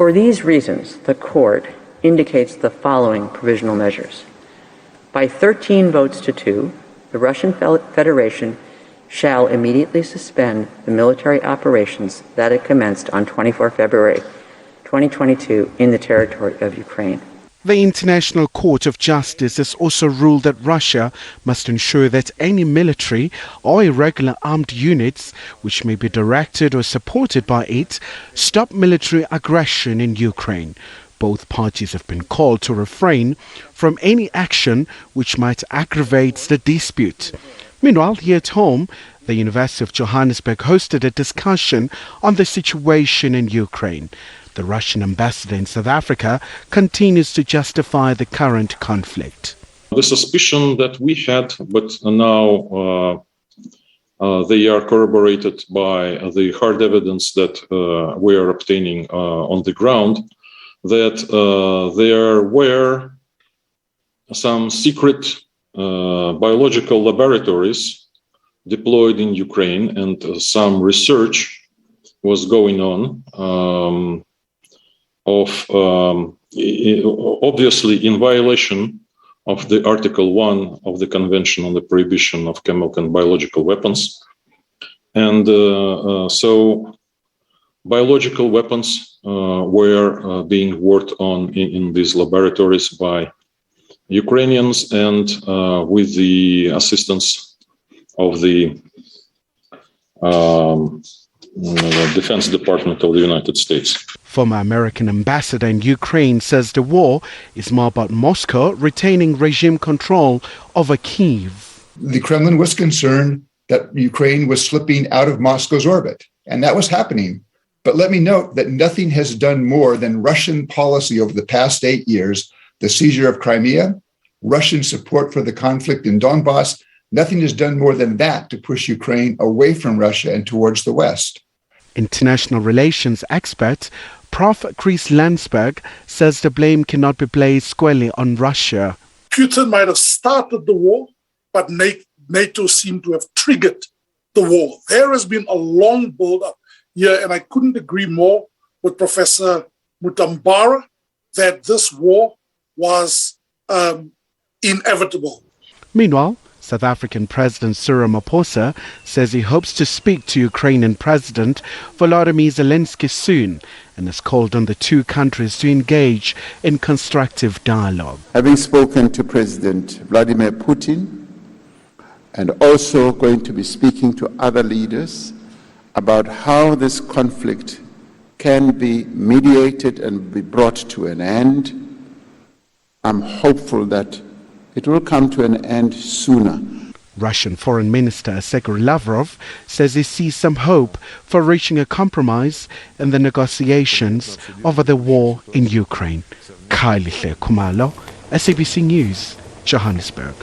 For these reasons, the Court indicates the following provisional measures. By 13 votes to 2, the Russian Federation shall immediately suspend the military operations that it commenced on 24 February 2022 in the territory of Ukraine. The International Court of Justice has also ruled that Russia must ensure that any military or irregular armed units which may be directed or supported by it stop military aggression in Ukraine. Both parties have been called to refrain from any action which might aggravate the dispute. Meanwhile, here at home, the University of Johannesburg hosted a discussion on the situation in Ukraine. The Russian ambassador in South Africa continues to justify the current conflict. The suspicion that we had, but now they are corroborated by the hard evidence that we are obtaining on the ground, that there were some secret biological laboratories deployed in Ukraine, and some research was going on obviously in violation of the Article 1 of the Convention on the Prohibition of Chemical and Biological Weapons. And so biological weapons were being worked on in these laboratories by Ukrainians and with the assistance of the Defense Department of the United States. Former American ambassador in Ukraine says the war is more about Moscow retaining regime control over Kyiv. The Kremlin was concerned that Ukraine was slipping out of Moscow's orbit, and that was happening. But let me note that nothing has done more than Russian policy over the past 8 years, the seizure of Crimea, Russian support for the conflict in Donbass. Nothing has done more than that to push Ukraine away from Russia and towards the West. International relations expert Prof. Chris Landsberg says the blame cannot be placed squarely on Russia. Putin might have started the war, but NATO seemed to have triggered the war. There has been a long build-up here, and I couldn't agree more with Professor Mutambara that this war was inevitable. Meanwhile, South African President Cyril Ramaphosa says he hopes to speak to Ukrainian President Volodymyr Zelensky soon and has called on the two countries to engage in constructive dialogue. Having spoken to President Vladimir Putin and also going to be speaking to other leaders about how this conflict can be mediated and be brought to an end, I'm hopeful that it will come to an end sooner. Russian Foreign Minister Sergei Lavrov says he sees some hope for reaching a compromise in the negotiations over the war in Ukraine. Khayelihle Khumalo, SABC News, Johannesburg.